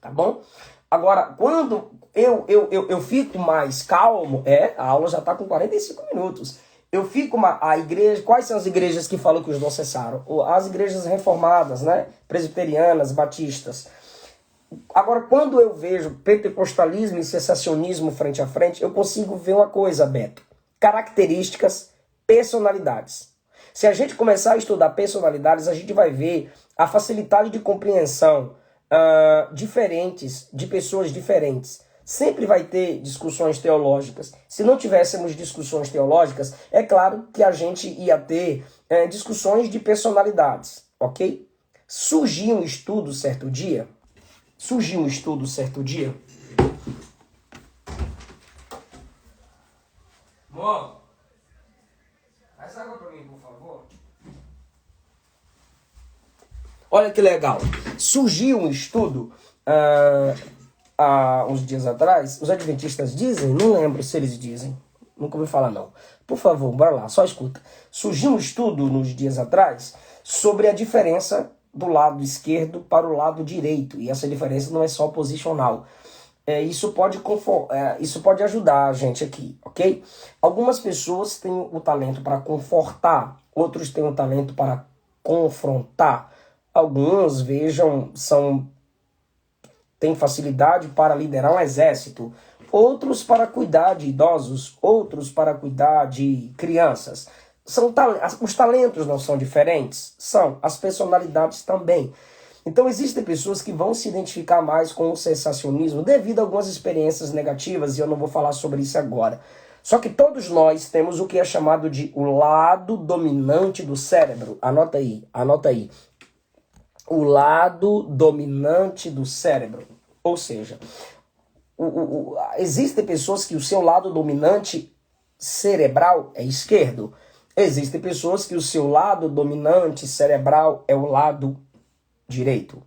Tá bom? Agora, quando eu fico mais calmo, a aula já está com 45 minutos. A igreja, quais são as igrejas que falam que os dons cessaram? As igrejas reformadas, né? Presbiterianas, batistas. Agora, quando eu vejo pentecostalismo e sensacionismo frente a frente, eu consigo ver uma coisa, Beto. Características, personalidades. Se a gente começar a estudar personalidades, a gente vai ver a facilidade de compreensão diferentes, de pessoas diferentes. Sempre vai ter discussões teológicas. Se não tivéssemos discussões teológicas, é claro que a gente ia ter discussões de personalidades, ok? Surgiu um estudo certo dia. Amor, faz água pra mim, por favor. Olha que legal. Surgiu um estudo há uns dias atrás. Os adventistas dizem? Não lembro se eles dizem. Nunca ouvi falar, não. Por favor, bora lá, só escuta. Surgiu um estudo nos dias atrás sobre a diferença do lado esquerdo para o lado direito. E essa diferença não é só posicional. Isso pode ajudar a gente aqui, ok? Algumas pessoas têm o talento para confortar, outros têm o talento para confrontar. Alguns, têm facilidade para liderar um exército, outros para cuidar de idosos, outros para cuidar de crianças. Os talentos não são diferentes? São. As personalidades também. Então existem pessoas que vão se identificar mais com o sensacionismo devido a algumas experiências negativas, e eu não vou falar sobre isso agora. Só que todos nós temos o que é chamado de o lado dominante do cérebro. Anota aí, anota aí. O lado dominante do cérebro. Ou seja, existem pessoas que o seu lado dominante cerebral é esquerdo. Existem pessoas que o seu lado dominante cerebral é o lado direito.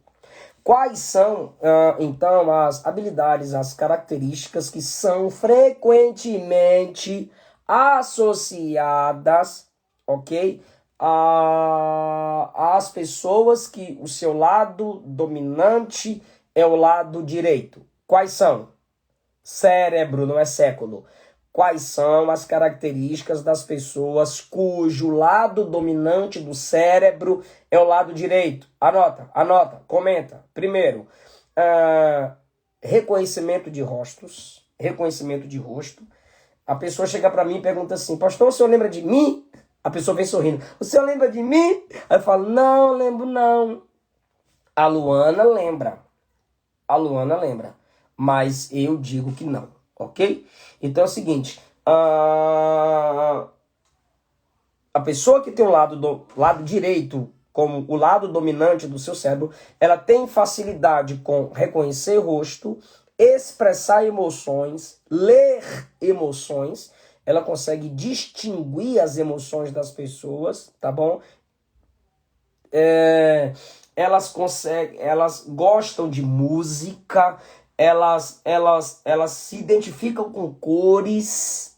Quais são, então, as habilidades, as características que são frequentemente associadas, ok, às pessoas que o seu lado dominante é o lado direito? Quais são? Cérebro, não é século. Quais são as características das pessoas cujo lado dominante do cérebro é o lado direito? Anota, anota, comenta. Primeiro, reconhecimento de rostos. Reconhecimento de rosto. A pessoa chega para mim e pergunta assim: pastor, o senhor lembra de mim? A pessoa vem sorrindo: o senhor lembra de mim? Aí eu falo: não, lembro não. A Luana lembra. A Luana lembra. Mas eu digo que não. Ok? Então é o seguinte, a pessoa que tem o lado direito como o lado dominante do seu cérebro, ela tem facilidade com reconhecer rosto, expressar emoções, ler emoções, ela consegue distinguir as emoções das pessoas, tá bom? Elas gostam de música, elas se identificam com cores,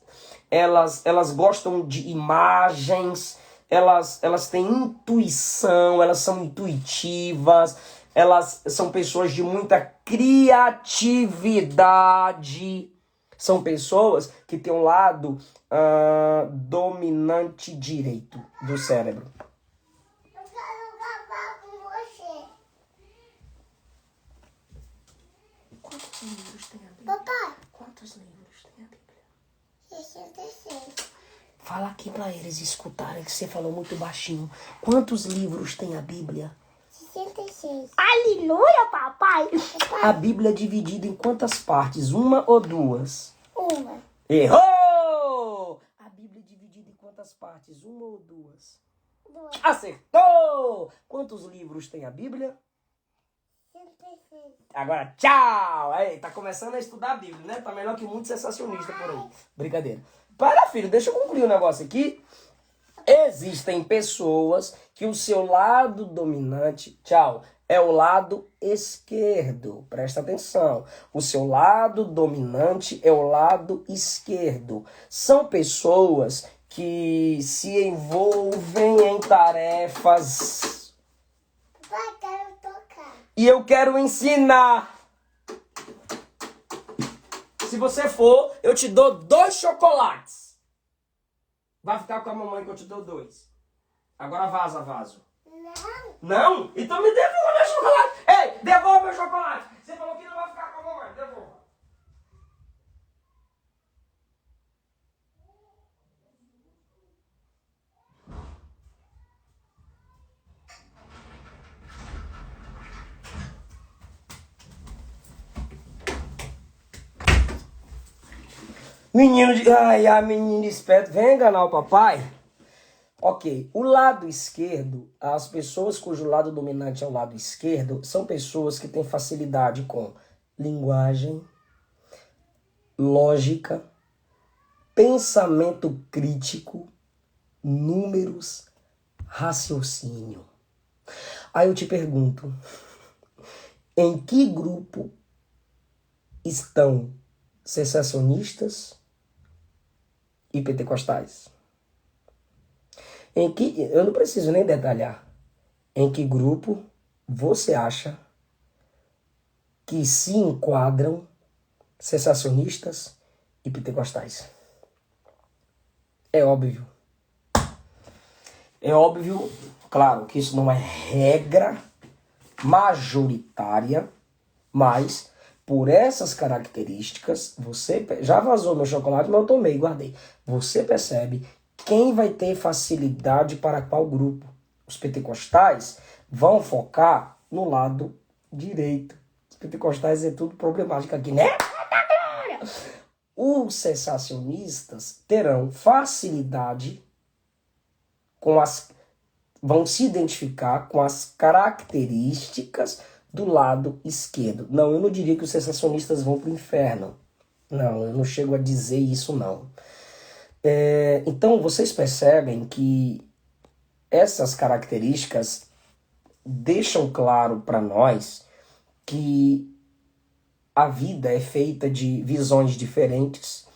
elas gostam de imagens, elas têm intuição, elas são intuitivas, elas são pessoas de muita criatividade, são pessoas que têm um lado dominante direito do cérebro. Quantos livros tem a Bíblia? Papai. Quantos livros tem a Bíblia? 66. Fala aqui pra eles escutarem, que você falou muito baixinho. Quantos livros tem a Bíblia? 66. Aleluia, papai! A Bíblia é dividida em quantas partes? Uma ou duas? Uma. Errou! A Bíblia é dividida em quantas partes? Uma ou duas? Duas. Acertou! Quantos livros tem a Bíblia? 66. Agora, tchau! Aí, tá começando a estudar a Bíblia, né? Tá melhor que muito sensacionista por aí. Brincadeira. Para, filho, deixa eu concluir o negócio aqui. Existem pessoas que o seu lado dominante, tchau, é o lado esquerdo. Presta atenção. O seu lado dominante é o lado esquerdo. São pessoas que se envolvem em tarefas. Papai, quero tocar. E eu quero ensinar. Se você for, eu te dou 2 chocolates. Vai ficar com a mamãe que eu te dou 2. Agora vaza, vaso. Não. Não? Então me devolva meu chocolate. Ei, devolva meu chocolate. Você falou que não vai ficar com a mamãe. Devolva. Menino de... Ai, a menina esperto. Vem enganar o papai. Ok, o lado esquerdo, as pessoas cujo lado dominante é o lado esquerdo, são pessoas que têm facilidade com linguagem, lógica, pensamento crítico, números, raciocínio. Aí eu te pergunto, em que grupo estão sensacionistas e pentecostais? Eu não preciso nem detalhar. Em que grupo você acha que se enquadram sensacionistas e pentecostais? É óbvio. É óbvio, claro, que isso não é regra majoritária, mas Por essas características, já vazou meu chocolate, mas eu tomei e guardei. Você percebe quem vai ter facilidade para qual grupo. Os pentecostais vão focar no lado direito. Os pentecostais é tudo problemático aqui, né? Os cessacionistas terão facilidade vão se identificar com as características do lado esquerdo. Não, eu não diria que os cessacionistas vão para o inferno. Não, eu não chego a dizer isso, não. Então, vocês percebem que essas características deixam claro para nós que a vida é feita de visões diferentes,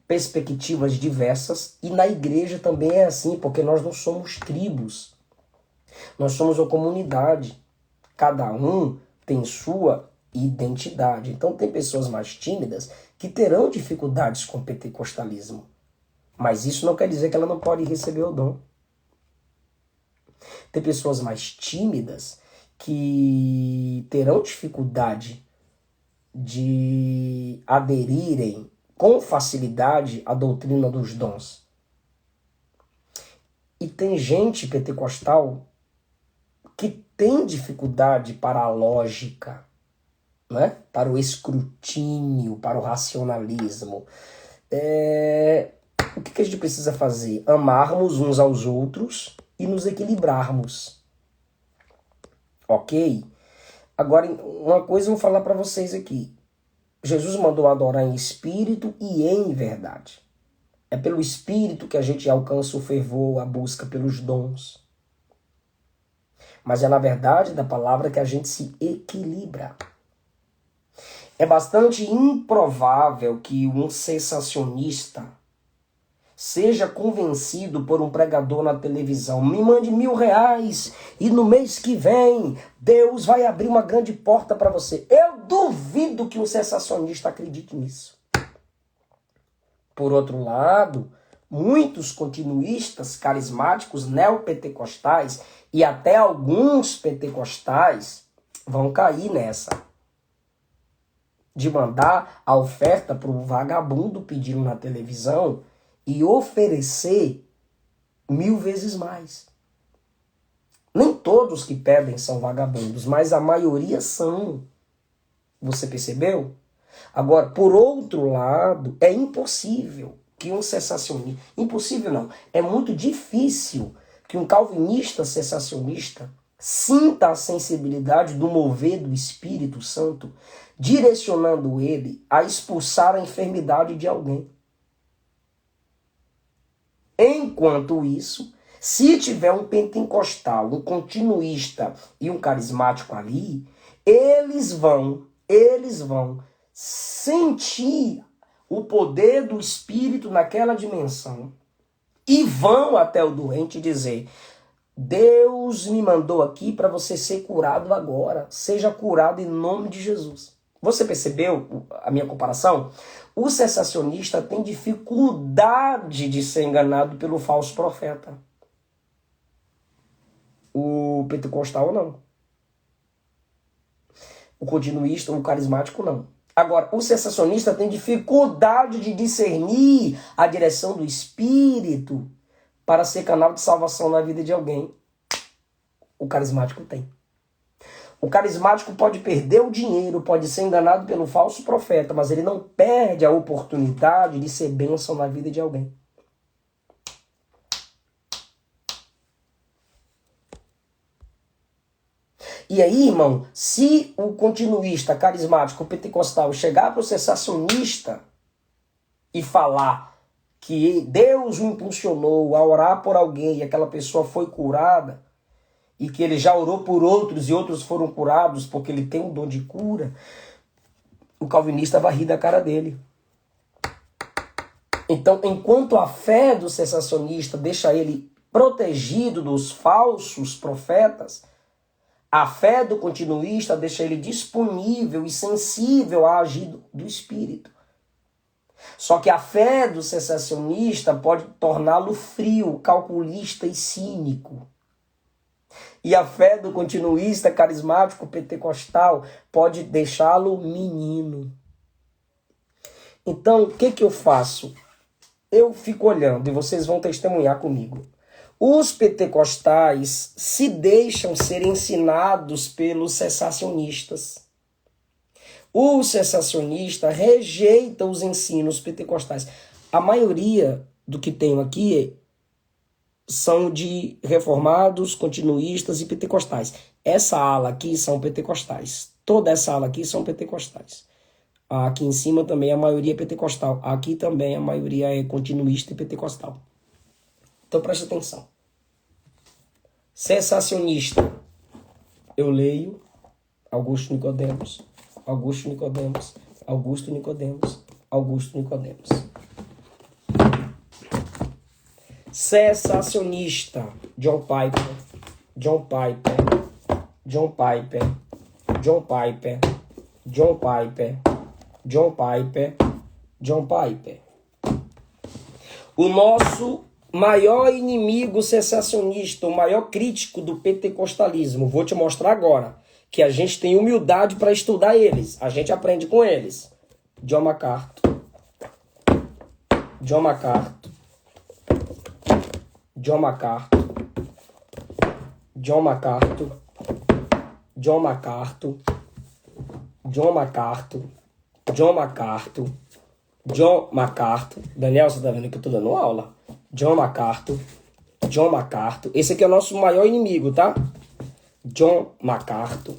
perspectivas diversas, e na igreja também é assim, porque nós não somos tribos, nós somos uma comunidade. Cada um tem sua identidade. Então tem pessoas mais tímidas que terão dificuldades com o pentecostalismo. Mas isso não quer dizer que ela não pode receber o dom. Tem pessoas mais tímidas que terão dificuldade de aderirem com facilidade à doutrina dos dons. E tem gente pentecostal que tem dificuldade para a lógica, né? Para o escrutínio, para o racionalismo. O que a gente precisa fazer? Amarmos uns aos outros e nos equilibrarmos. Ok? Agora, uma coisa eu vou falar para vocês aqui. Jesus mandou adorar em espírito e em verdade. É pelo espírito que a gente alcança o fervor, a busca pelos dons. Mas é na verdade da palavra que a gente se equilibra. É bastante improvável que um sensacionista seja convencido por um pregador na televisão. Me mande R$1.000 e no mês que vem Deus vai abrir uma grande porta para você. Eu duvido que um sensacionista acredite nisso. Por outro lado, muitos continuistas carismáticos neopentecostais e até alguns pentecostais vão cair nessa. De mandar a oferta para o vagabundo pedindo na televisão e oferecer 1000 vezes mais. Nem todos que pedem são vagabundos, mas a maioria são. Você percebeu? Agora, por outro lado, é impossível que um sensacionista... Impossível não. É muito difícil que um calvinista sensacionista sinta a sensibilidade do mover do Espírito Santo, direcionando ele a expulsar a enfermidade de alguém. Enquanto isso, se tiver um pentecostal, um continuista e um carismático ali, eles vão sentir o poder do Espírito naquela dimensão e vão até o doente dizer: Deus me mandou aqui para você ser curado agora. Seja curado em nome de Jesus. Você percebeu a minha comparação? O sensacionista tem dificuldade de ser enganado pelo falso profeta. O pentecostal não. O continuista, o carismático não. Agora, o sensacionista tem dificuldade de discernir a direção do Espírito para ser canal de salvação na vida de alguém. O carismático tem. O carismático pode perder o dinheiro, pode ser enganado pelo falso profeta, mas ele não perde a oportunidade de ser bênção na vida de alguém. E aí, irmão, se o continuista, carismático, o pentecostal chegar para o sensacionista e falar que Deus o impulsionou a orar por alguém e aquela pessoa foi curada, e que ele já orou por outros e outros foram curados porque ele tem um dom de cura, o calvinista vai rir da cara dele. Então, enquanto a fé do sensacionista deixa ele protegido dos falsos profetas, a fé do continuista deixa ele disponível e sensível a agir do Espírito. Só que a fé do sensacionista pode torná-lo frio, calculista e cínico. E a fé do continuista, carismático, pentecostal, pode deixá-lo menino. Então, o que eu faço? Eu fico olhando e vocês vão testemunhar comigo. Os pentecostais se deixam ser ensinados pelos cessacionistas. O cessacionista rejeita os ensinos pentecostais. A maioria do que tenho aqui são de reformados, continuistas e pentecostais. Essa ala aqui são pentecostais. Toda essa ala aqui são pentecostais. Aqui em cima também a maioria é pentecostal. Aqui também a maioria é continuista e pentecostal. Então preste atenção. Cessacionista. Eu leio Augusto Nicodemos, Augusto Nicodemos, Augusto Nicodemos, Augusto Nicodemos. Cessacionista. John Piper, John Piper, John Piper, John Piper, John Piper, John Piper, John Piper. O nosso maior inimigo cessacionista, o maior crítico do pentecostalismo, vou te mostrar agora, que a gente tem humildade para estudar eles, a gente aprende com eles. John MacArthur, John MacArthur, John MacArthur, John MacArthur, John MacArthur, John MacArthur, John MacArthur, John MacArthur. Daniel, você tá vendo que eu tô dando aula? John MacArthur, John MacArthur. Esse aqui é o nosso maior inimigo, tá? John MacArthur,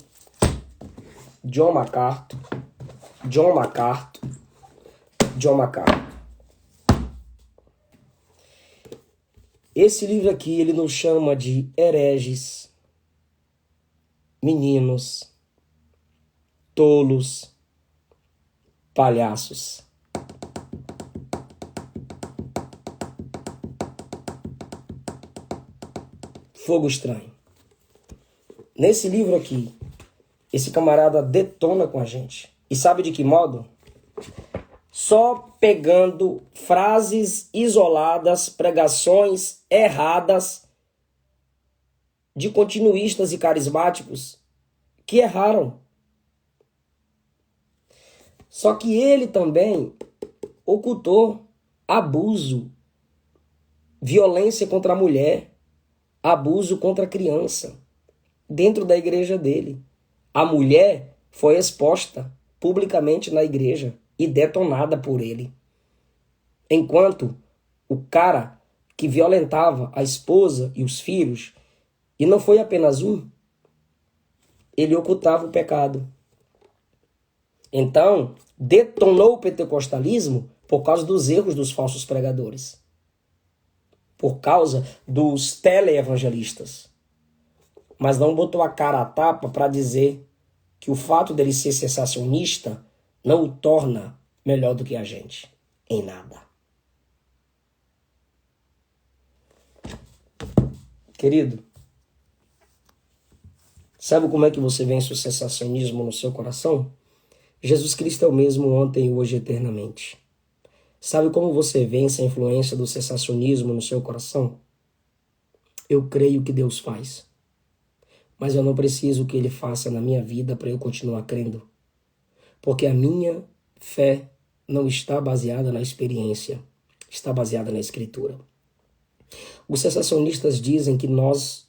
John MacArthur, John MacArthur, John MacArthur. Esse livro aqui, ele nos chama de hereges, meninos, tolos, palhaços. Fogo estranho. Nesse livro aqui, esse camarada detona com a gente. E sabe de que modo? Só pegando frases isoladas, pregações erradas de continuistas e carismáticos que erraram. Só que ele também ocultou abuso, violência contra a mulher, abuso contra a criança dentro da igreja dele. A mulher foi exposta publicamente na igreja e detonada por ele. Enquanto o cara que violentava a esposa e os filhos, e não foi apenas um, ele ocultava o pecado. Então, detonou o pentecostalismo por causa dos erros dos falsos pregadores. Por causa dos teleevangelistas. Mas não botou a cara a tapa para dizer que o fato dele ser cessacionista não o torna melhor do que a gente. Em nada. Querido, sabe como é que você vence o cessacionismo no seu coração? Jesus Cristo é o mesmo ontem e hoje eternamente. Sabe como você vence a influência do cessacionismo no seu coração? Eu creio que Deus faz. Mas eu não preciso que Ele faça na minha vida para eu continuar crendo. Porque a minha fé não está baseada na experiência, está baseada na Escritura. Os cessacionistas dizem que nós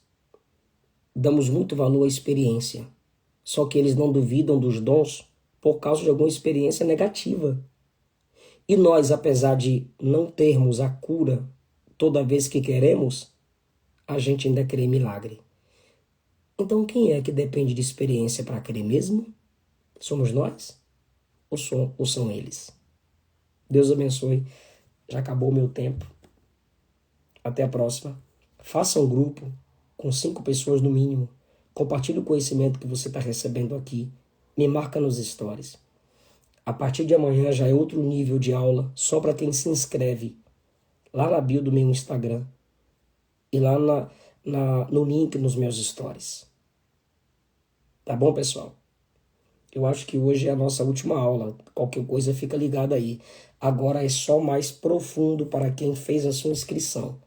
damos muito valor à experiência, só que eles não duvidam dos dons por causa de alguma experiência negativa. E nós, apesar de não termos a cura toda vez que queremos, a gente ainda crê em milagre. Então quem é que depende de experiência para crer mesmo? Somos nós? Ou são eles? Deus abençoe. Já acabou o meu tempo. Até a próxima. Faça um grupo com 5 pessoas no mínimo. Compartilhe o conhecimento que você está recebendo aqui. Me marca nos stories. A partir de amanhã já é outro nível de aula só para quem se inscreve. Lá na bio do meu Instagram. E lá no link nos meus stories. Tá bom, pessoal? Eu acho que hoje é a nossa última aula. Qualquer coisa fica ligado aí. Agora é só mais profundo para quem fez a sua inscrição.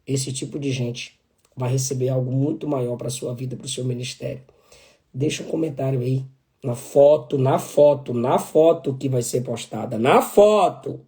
Esse tipo de gente vai receber algo muito maior para a sua vida, para o seu ministério. Deixa um comentário aí, na foto que vai ser postada, na foto.